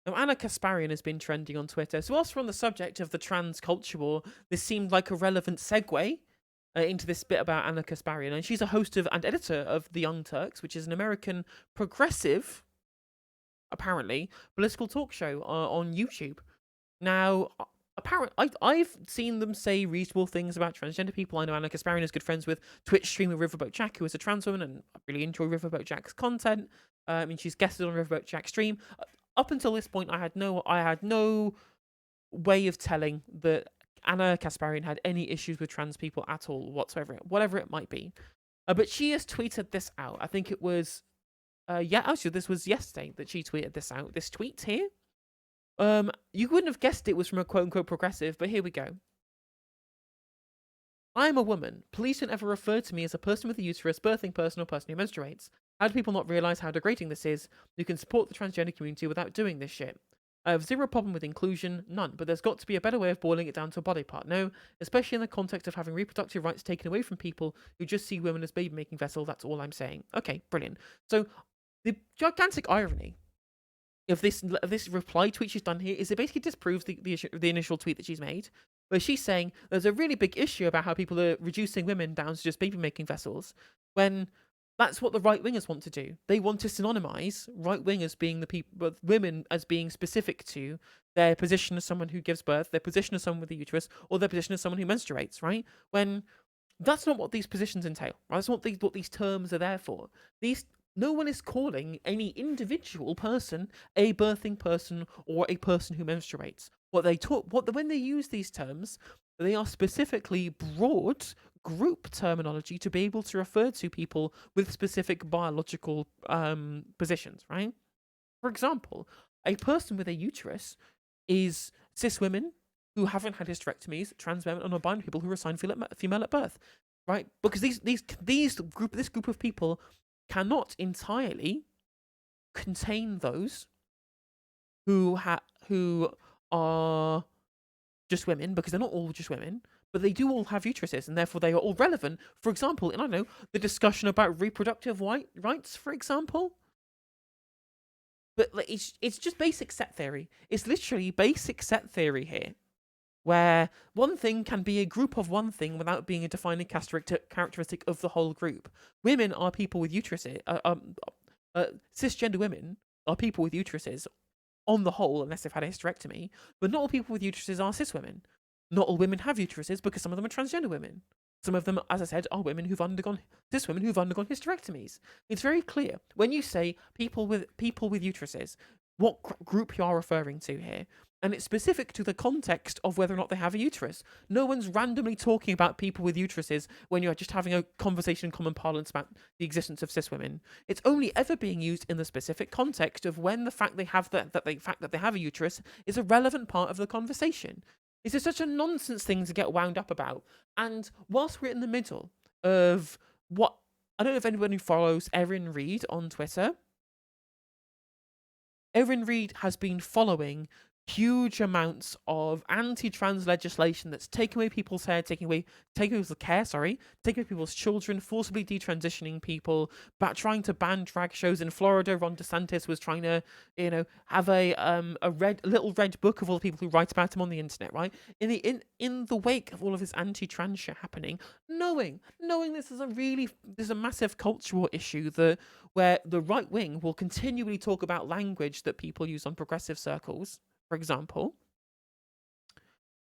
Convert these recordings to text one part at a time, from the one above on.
Now, Anna Kasparian has been trending on Twitter. So, whilst we're on the subject of the trans culture war, this seemed like a relevant segue into this bit about Anna Kasparian. And she's a host of and editor of The Young Turks, which is an American progressive, apparently, political talk show on YouTube. Now, apparently, I've seen them say reasonable things about transgender people. I know Anna Kasparian is good friends with Twitch streamer Riverboat Jack, who is a trans woman, and I really enjoy Riverboat Jack's content. I mean, she's guested on Riverboat Jack's stream. Up until this point, I had no way of telling that Anna Kasparian had any issues with trans people at all whatsoever, whatever it might be. But she has tweeted this out. I think it was, actually, this was yesterday that she tweeted this out. This tweet here. You wouldn't have guessed it was from a quote-unquote progressive, but here we go. I am a woman. Please don't ever refer to me as a person with a uterus, birthing person, or person who menstruates. How do people not realise how degrading this is? You can support the transgender community without doing this shit. I have zero problem with inclusion, none, but there's got to be a better way of boiling it down to a body part, no? Especially in the context of having reproductive rights taken away from people who just see women as baby-making vessel, that's all I'm saying. Okay, brilliant. So, the gigantic irony of this reply tweet she's done here is it basically disproves the initial tweet that she's made, where she's saying there's a really big issue about how people are reducing women down to just baby-making vessels, when that's what the right-wingers want to do. They want to synonymize right-wingers being the people, women as being specific to their position as someone who gives birth, their position as someone with a uterus, or their position as someone who menstruates, right? When that's not what these positions entail, right? That's what these terms are there for. No one is calling any individual person a birthing person or a person who menstruates. When they use these terms, they are specifically broad group terminology to be able to refer to people with specific biological positions, right? For example, a person with a uterus is cis women who haven't had hysterectomies, trans women, and non-binary people who are assigned female at birth, right? Because this group of people cannot entirely contain those who are just women, because they're not all just women, but they do all have uteruses, and therefore they are all relevant. For example, in, I don't know, the discussion about reproductive rights, for example. But it's just basic set theory. It's literally basic set theory here, where one thing can be a group of one thing without being a defining characteristic of the whole group. Women are people with uteruses. Cisgender women are people with uteruses on the whole, unless they've had a hysterectomy. But not all people with uteruses are cis women. Not all women have uteruses because some of them are transgender women. Some of them, as I said, are cis women who've undergone hysterectomies. It's very clear when you say people with uteruses, what group you are referring to here. And it's specific to the context of whether or not they have a uterus. No one's randomly talking about people with uteruses when you're just having a conversation in common parlance about the existence of cis women. It's only ever being used in the specific context of when the fact they have that they have a uterus is a relevant part of the conversation. It's just such a nonsense thing to get wound up about. And whilst we're in the middle of what, I don't know if anyone who follows Erin Reed on Twitter. Erin Reed has been following huge amounts of anti-trans legislation that's taking away people's hair, taking away people's people's children, forcibly detransitioning people, trying to ban drag shows in Florida. Ron DeSantis was trying to, have a little red book of all the people who write about him on the internet, right? In the wake of all of this anti-trans shit happening, knowing this is a massive cultural issue where the right wing will continually talk about language that people use on progressive circles, for example,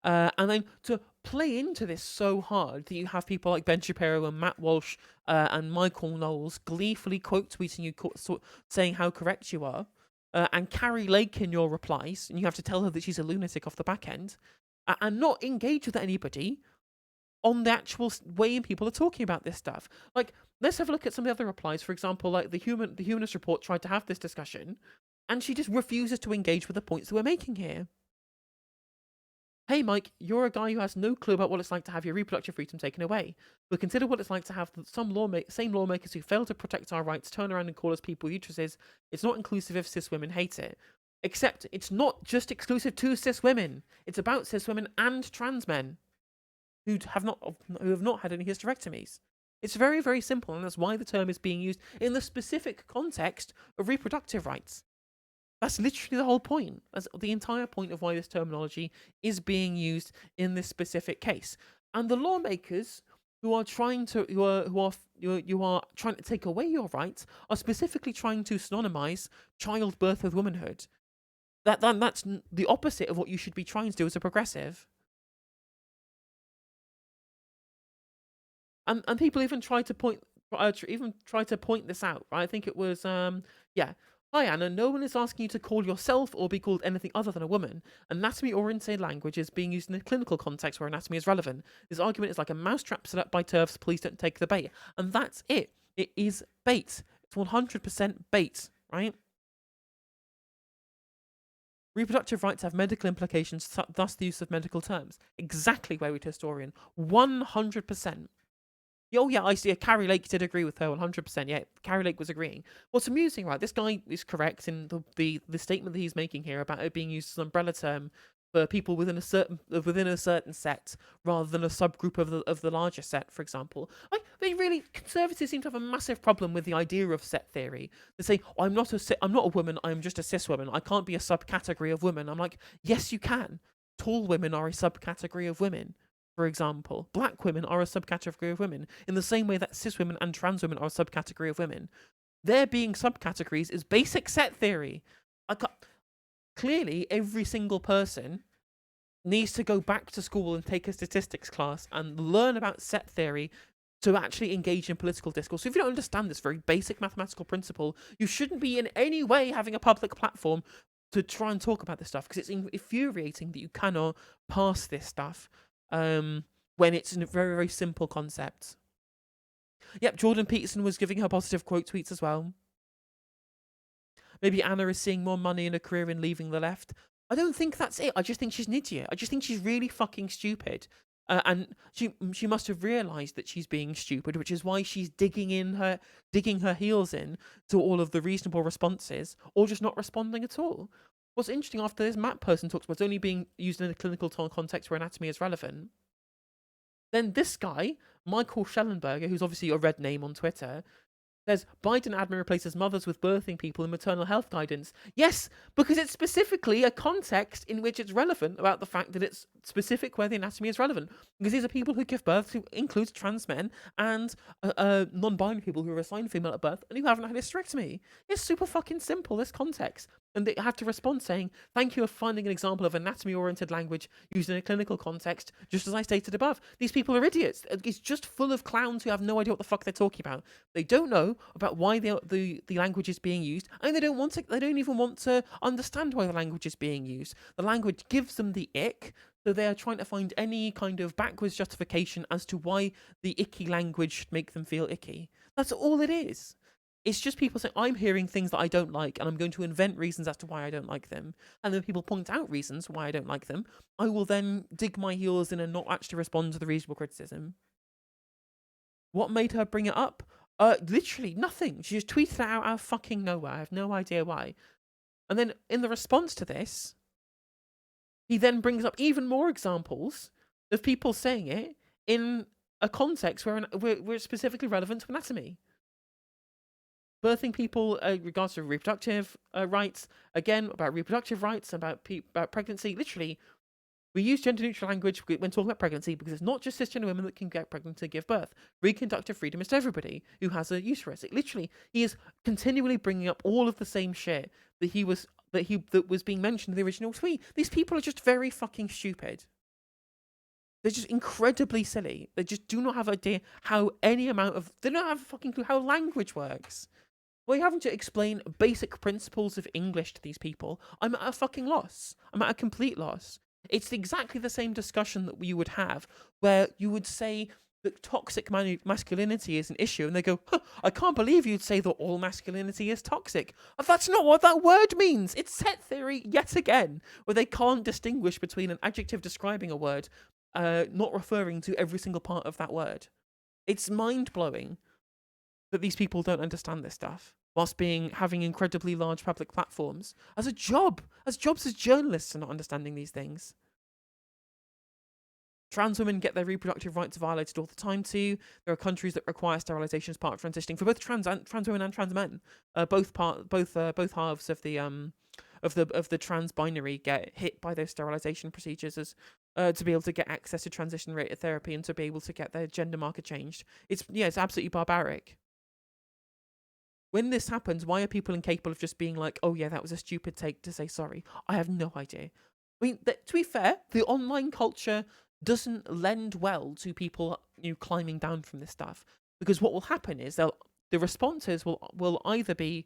and then to play into this so hard that you have people like Ben Shapiro and Matt Walsh and Michael Knowles gleefully quote tweeting you, saying how correct you are, and Carrie Lake in your replies, and you have to tell her that she's a lunatic off the back end, and not engage with anybody on the actual way people are talking about this stuff. Like, let's have a look at some of the other replies. For example, like the Humanist Report tried to have this discussion, and she just refuses to engage with the points that we're making here. Hey, Mike, you're a guy who has no clue about what it's like to have your reproductive freedom taken away. But consider what it's like to have same lawmakers who fail to protect our rights turn around and call us people with uteruses. It's not inclusive if cis women hate it. Except it's not just exclusive to cis women. It's about cis women and trans men who have not had any hysterectomies. It's very, very simple, and that's why the term is being used in the specific context of reproductive rights. That's literally the whole point. That's the entire point of why this terminology is being used in this specific case. And the lawmakers who are trying to you are trying to take away your rights are specifically trying to synonymize childbirth with womanhood. That's the opposite of what you should be trying to do as a progressive. And people even try to point this out. Right? I think it was yeah. Hi Anna, no one is asking you to call yourself or be called anything other than a woman. Anatomy-oriented language is being used in a clinical context where anatomy is relevant. This argument is like a mousetrap set up by TERFs. Please don't take the bait. And that's it. It is bait. It's 100% bait, right? Reproductive rights have medical implications, thus the use of medical terms. Exactly, Wayward Historian. 100%. Oh yeah, I see. Carrie Lake did agree with her 100%. Yeah, Carrie Lake was agreeing. What's amusing, right? This guy is correct in the statement that he's making here about it being used as an umbrella term for people within a certain set rather than a subgroup of the larger set, for example. Conservatives seem to have a massive problem with the idea of set theory. They say, oh, I'm not a woman. I'm just a cis woman. I can't be a subcategory of women. I'm like, yes, you can. Tall women are a subcategory of women. For example, black women are a subcategory of women, in the same way that cis women and trans women are a subcategory of women. There being subcategories is basic set theory. Clearly, every single person needs to go back to school and take a statistics class and learn about set theory to actually engage in political discourse. So if you don't understand this very basic mathematical principle, you shouldn't be in any way having a public platform to try and talk about this stuff, because it's infuriating that you cannot pass this stuff. When it's a very, very simple concept. Yep, Jordan Peterson was giving her positive quote tweets as well. Maybe Anna is seeing more money in a career in leaving the left. I don't think that's it. I just think she's an idiot. I just think she's really fucking stupid. And she must have realised that she's being stupid, which is why she's digging her heels in to all of the reasonable responses, or just not responding at all. What's interesting after this Matt person talks about it's only being used in a clinical context where anatomy is relevant. Then this guy, Michael Schellenberger, who's obviously a red name on Twitter, says Biden admin replaces mothers with birthing people in maternal health guidance. Yes, because it's specifically a context in which it's relevant about the fact that it's specific where the anatomy is relevant. Because these are people who give birth to includes trans men and non-binary people who are assigned female at birth and who haven't had a hysterectomy. It's super fucking simple, this context. And they have to respond saying, thank you for finding an example of anatomy-oriented language used in a clinical context, just as I stated above. These people are idiots. It's just full of clowns who have no idea what the fuck they're talking about. They don't know about why the language is being used, and they don't even want to understand why the language is being used. The language gives them the ick, so they are trying to find any kind of backwards justification as to why the icky language should make them feel icky. That's all it is. It's just people saying, I'm hearing things that I don't like, and I'm going to invent reasons as to why I don't like them. And then people point out reasons why I don't like them. I will then dig my heels in and not actually respond to the reasonable criticism. What made her bring it up? Literally nothing. She just tweeted it out of fucking nowhere. I have no idea why. And then in the response to this, he then brings up even more examples of people saying it in a context where it's specifically relevant to anatomy. Birthing people, regards to reproductive rights, again, about reproductive rights, about pregnancy. Literally, we use gender-neutral language when talking about pregnancy because it's not just cisgender women that can get pregnant to give birth. Reproductive freedom is to everybody who has a uterus. He is continually bringing up all of the same shit that was being mentioned in the original tweet. These people are just very fucking stupid. They're just incredibly silly. They just do not have an idea how they don't have a fucking clue how language works. We're having to explain basic principles of English to these people. I'm at a fucking loss. I'm at a complete loss. It's exactly the same discussion that you would have where you would say that toxic masculinity is an issue, and they go, I can't believe you'd say that all masculinity is toxic. That's not what that word means. It's set theory yet again, where they can't distinguish between an adjective describing a word, not referring to every single part of that word. It's mind-blowing that these people don't understand this stuff, whilst having incredibly large public platforms as jobs as journalists are not understanding these things. Trans women get their reproductive rights violated all the time too. There are countries that require sterilization as part of transitioning for both trans women and trans men. Both halves of the of the trans binary get hit by those sterilization procedures as to be able to get access to transition rated therapy and to be able to get their gender marker changed. It's absolutely barbaric. When this happens, why are people incapable of just being like, oh yeah, that was a stupid take, to say sorry? I have no idea. I mean, to be fair, the online culture doesn't lend well to people climbing down from this stuff, because what will happen is the responses will either be,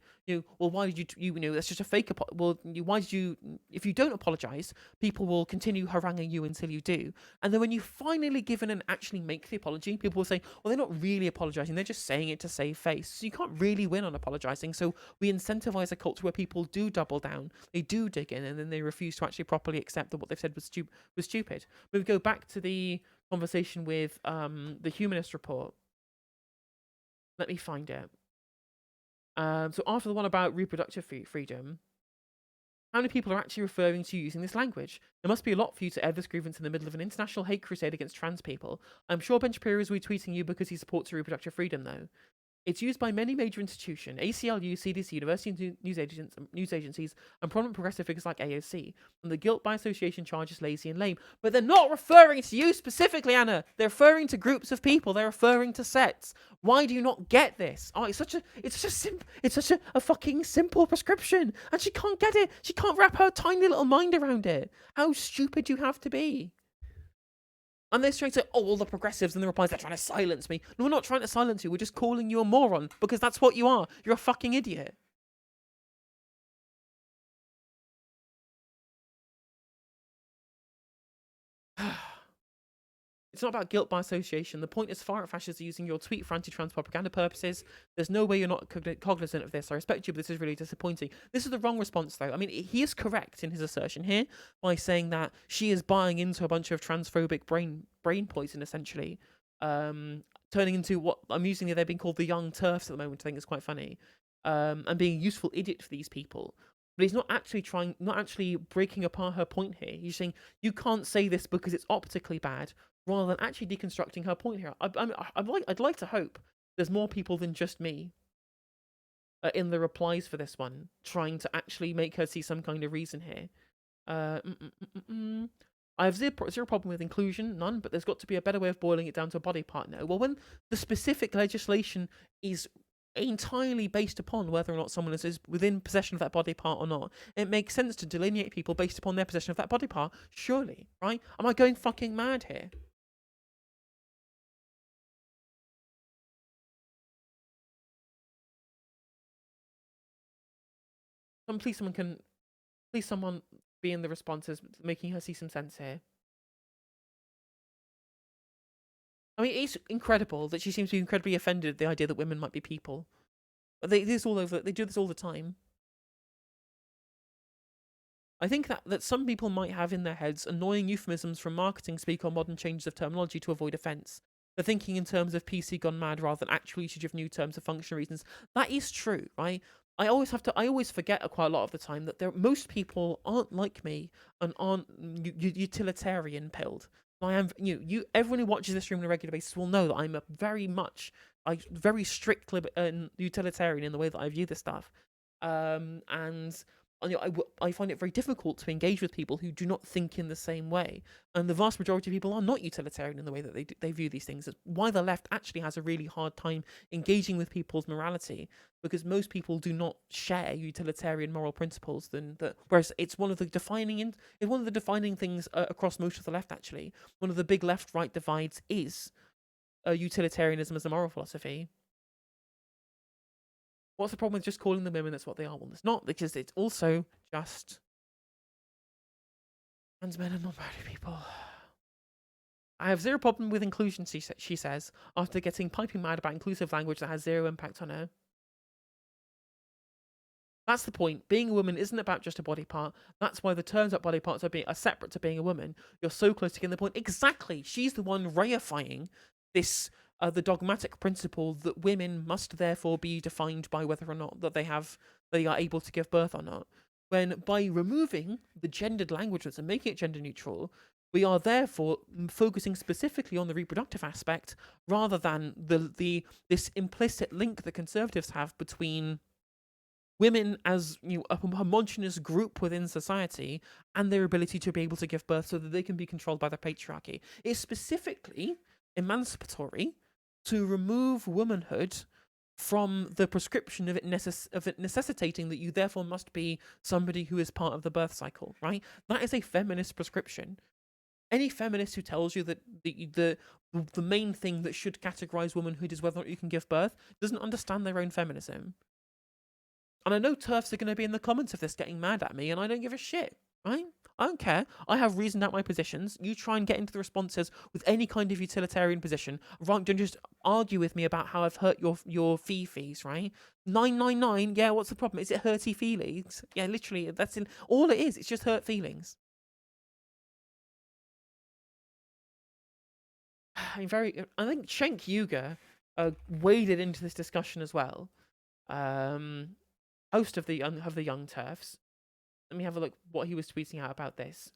well, why did that's just a fake why did you, if you don't apologize, people will continue haranguing you until you do, and then when you finally give in and actually make the apology, people will say, well, they're not really apologizing, they're just saying it to save face. So you can't really win on apologizing. So we incentivize a culture where people do double down, they do dig in, and then they refuse to actually properly accept that what they've said was stupid. But we go back to the conversation with the Humanist Report. Let me find it. So after the one about reproductive freedom, how many people are actually referring to using this language? There must be a lot for you to air this grievance in the middle of an international hate crusade against trans people. I'm sure Ben Shapiro is retweeting you because he supports reproductive freedom, though. It's used by many major institutions, ACLU, CDC, university news agencies, and prominent progressive figures like AOC. And the guilt by association charge is lazy and lame. But they're not referring to you specifically, Anna. They're referring to groups of people. They're referring to sets. Why do you not get this? Oh, it's such a fucking simple prescription, and she can't get it. She can't wrap her tiny little mind around it. How stupid do you have to be? And they're trying to, all the progressives and the replies, they're trying to silence me. No, we're not trying to silence you. We're just calling you a moron, because that's what you are. You're a fucking idiot. It's not about guilt by association. The point is far-right fascists are using your tweet for anti-trans propaganda purposes. There's no way you're not cognizant of this. I respect you, but this is really disappointing. This is the wrong response, though. I mean, he is correct in his assertion here by saying that she is buying into a bunch of transphobic brain poison, essentially, turning into what amusingly they're being called the young TERFs at the moment. I think is quite funny, and being a useful idiot for these people. But he's not actually breaking apart her point here. He's saying you can't say this because it's optically bad, rather than actually deconstructing her point here. I'd like to hope there's more people than just me in the replies for this one, trying to actually make her see some kind of reason here. I have zero problem with inclusion, none, but there's got to be a better way of boiling it down to a body part now. Well, when the specific legislation is entirely based upon whether or not someone is within possession of that body part or not, it makes sense to delineate people based upon their possession of that body part, surely, right? Am I going fucking mad here? Please someone be in the responses, making her see some sense here. I mean, it's incredible that she seems to be incredibly offended at the idea that women might be people. They do this all the time. I think that some people might have in their heads annoying euphemisms from marketing speak on modern changes of terminology to avoid offence. They're thinking in terms of PC gone mad rather than actual usage of new terms for functional reasons. That is true, right? I always forget quite a lot of the time that most people aren't like me and aren't utilitarian pilled. I am, everyone who watches this room on a regular basis will know that I'm a very strict utilitarian in the way that I view this stuff. And I find it very difficult to engage with people who do not think in the same way. And the vast majority of people are not utilitarian in the way that they view these things. It's why the left actually has a really hard time engaging with people's morality, because most people do not share utilitarian moral principles. Whereas it's one of the defining things across most of the left. Actually, one of the big left-right divides is utilitarianism as a moral philosophy. What's the problem with just calling them women? That's what they are. Well, it's not, because it's also just trans men are not bad people. I have zero problem with inclusion, she says, after getting piping mad about inclusive language that has zero impact on her. That's the point. Being a woman isn't about just a body part. That's why the terms that body parts are separate to being a woman. You're so close to getting the point. Exactly. She's the one reifying this the dogmatic principle that women must therefore be defined by whether or not that they are able to give birth or not. When by removing the gendered languages and making it gender neutral, we are therefore focusing specifically on the reproductive aspect rather than this implicit link that conservatives have between women as a homogenous group within society and their ability to be able to give birth so that they can be controlled by the patriarchy. It's specifically emancipatory to remove womanhood from the prescription of it necessitating that you therefore must be somebody who is part of the birth cycle, right? That is a feminist prescription. Any feminist who tells you that the main thing that should categorize womanhood is whether or not you can give birth doesn't understand their own feminism. And I know TERFs are going to be in the comments of this getting mad at me, and I don't give a shit, right? I don't care. I have reasoned out my positions. You try and get into the responses with any kind of utilitarian position. Right? Don't just argue with me about how I've hurt your fees, right? 999. Yeah, what's the problem? Is it hurty feelings? Yeah, literally, that's in all it is. It's just hurt feelings. I think Cenk Uygur waded into this discussion as well. Host of the Young TERFs. Let me have a look what he was tweeting out about this.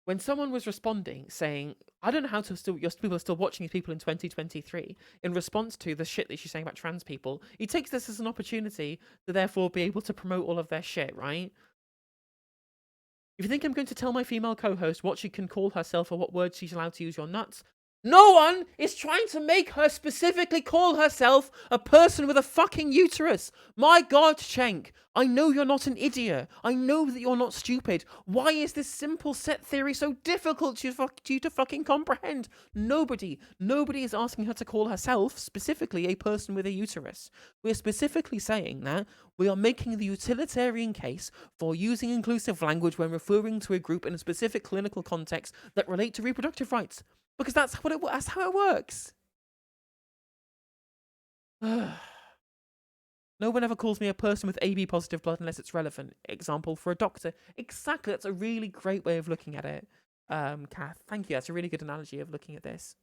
When someone was responding saying, I don't know how your people are still watching these people in 2023, in response to the shit that she's saying about trans people, he takes this as an opportunity to therefore be able to promote all of their shit, right? If you think I'm going to tell my female co-host what she can call herself or what words she's allowed to use, you're nuts. No one is trying to make her specifically call herself a person with a fucking uterus. My God, Cenk, I know you're not an idiot. I know that you're not stupid. Why is this simple set theory so difficult for you to fucking comprehend? Nobody is asking her to call herself specifically a person with a uterus. We're specifically saying that we are making the utilitarian case for using inclusive language when referring to a group in a specific clinical context that relate to reproductive rights. Because that's how it works. No one ever calls me a person with AB positive blood unless it's relevant. Example for a doctor. Exactly. That's a really great way of looking at it. Kath, thank you. That's a really good analogy of looking at this.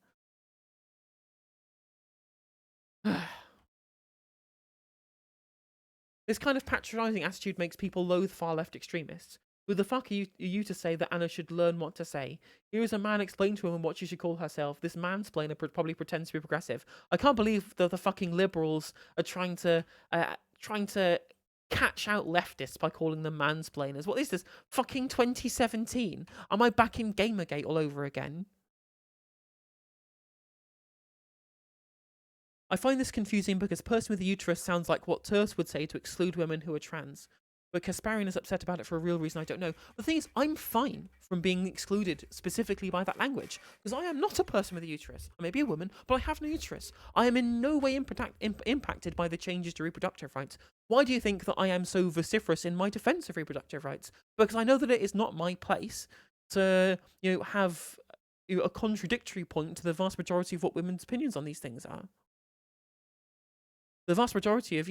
This kind of patronizing attitude makes people loathe far left extremists. Who the fuck are you to say that Anna should learn what to say? Here is a man explaining to a woman what she should call herself. This mansplainer probably pretends to be progressive. I can't believe that the fucking liberals are trying to catch out leftists by calling them mansplainers. What is this? Fucking 2017? Am I back in Gamergate all over again? I find this confusing because person with a uterus sounds like what TERFs would say to exclude women who are trans. But Kasparian is upset about it for a real reason I don't know. The thing is, I'm fine from being excluded specifically by that language, because I am not a person with a uterus. I may be a woman, but I have no uterus. I am in no way impacted by the changes to reproductive rights. Why do you think that I am so vociferous in my defense of reproductive rights? Because I know that it is not my place to, have a contradictory point to the vast majority of what women's opinions on these things are. The vast majority of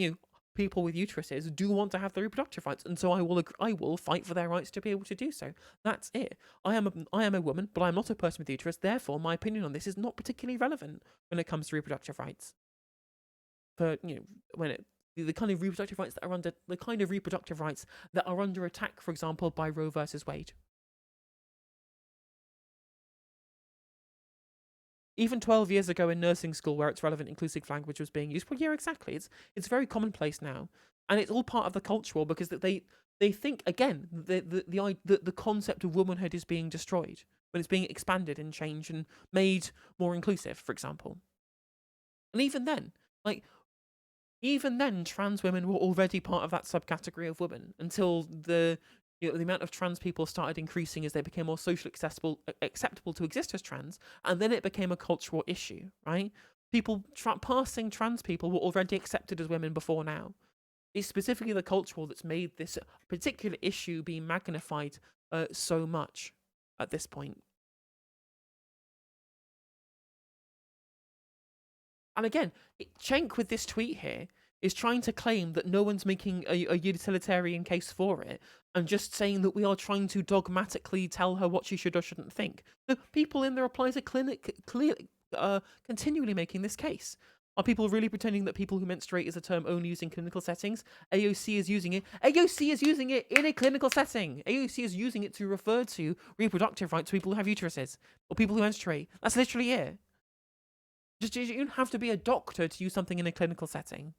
people with uteruses do want to have their reproductive rights, and so I will fight for their rights to be able to do so. That's it. I am a woman, but I'm not a person with a uterus. Therefore, my opinion on this is not particularly relevant when it comes to reproductive rights. For the kind of reproductive rights that are under attack, for example, by Roe versus Wade. Even 12 years ago in nursing school, where its relevant inclusive language was being used, well, yeah, exactly. It's very commonplace now, and it's all part of the culture war because they think again the concept of womanhood is being destroyed when it's being expanded and changed and made more inclusive, for example. And even then, trans women were already part of that subcategory of women until the amount of trans people started increasing as they became more socially acceptable to exist as trans, and then it became a cultural issue, right? Passing trans people were already accepted as women before now. It's specifically the cultural that's made this particular issue be magnified so much at this point. And again, Cenk with this tweet here is trying to claim that no one's making a utilitarian case for it, and just saying that we are trying to dogmatically tell her what she should or shouldn't think. The people in the replies are continually making this case. Are people really pretending that people who menstruate is a term only used in clinical settings? AOC is using it. AOC is using it in a clinical setting. AOC is using it to refer to reproductive rights to people who have uteruses or people who menstruate. That's literally it. Just you don't have to be a doctor to use something in a clinical setting.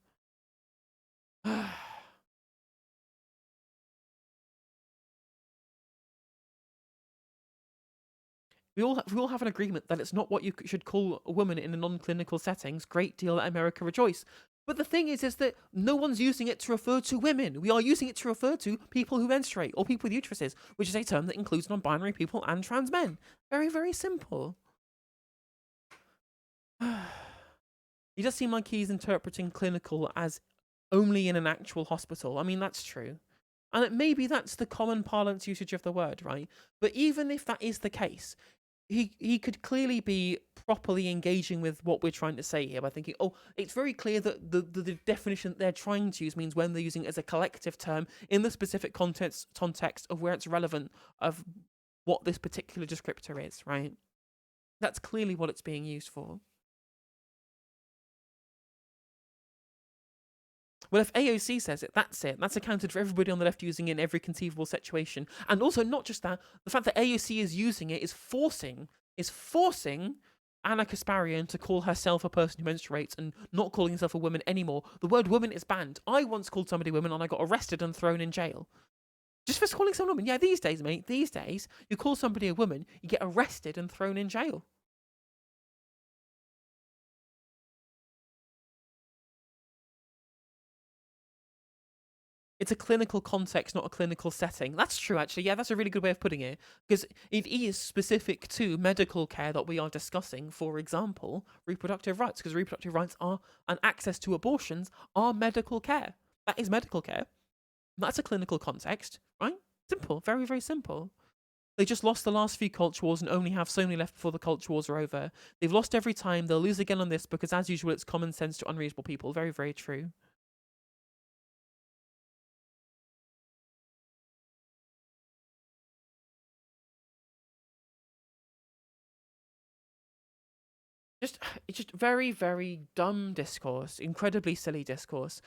We all have an agreement that it's not what you should call a woman in a non-clinical settings. Great deal, let America rejoice. But the thing is that no one's using it to refer to women. We are using it to refer to people who menstruate or people with uteruses, which is a term that includes non-binary people and trans men. Very, very simple. He does seem like he's interpreting clinical as only in an actual hospital. I mean, that's true. And maybe that's the common parlance usage of the word, right? But even if that is the case, he could clearly be properly engaging with what we're trying to say here by thinking, oh, it's very clear that the definition they're trying to use means when they're using it as a collective term in the specific context of where it's relevant of what this particular descriptor is, right? That's clearly what it's being used for. Well, if AOC says it. That's accounted for everybody on the left using it in every conceivable situation. And also, not just that, the fact that AOC is using it is forcing Anna Kasparian to call herself a person who menstruates and not calling herself a woman anymore. The word woman is banned. I once called somebody woman and I got arrested and thrown in jail. Just for calling someone a woman. Yeah, these days, mate, these days, you call somebody a woman, you get arrested and thrown in jail. It's a clinical context, not a clinical setting. That's true, actually. Yeah, that's a really good way of putting it. Because it is specific to medical care that we are discussing, for example, reproductive rights. Because reproductive rights are, and access to abortions are medical care. That is medical care. That's a clinical context, right? Simple. Very, very simple. They just lost the last few culture wars and only have so many left before the culture wars are over. They've lost every time. They'll lose again on this because, as usual, it's common sense to unreasonable people. Very, very true. It's just very, very dumb discourse, incredibly silly discourse.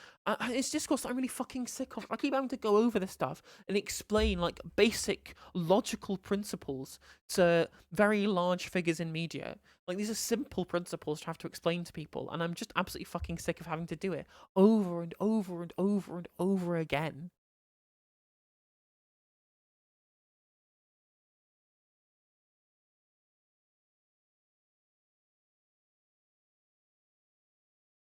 It's discourse that I'm really fucking sick of. I keep having to go over this stuff and explain like basic logical principles to very large figures in media. Like these are simple principles to have to explain to people, and I'm just absolutely fucking sick of having to do it over and over and over and over again.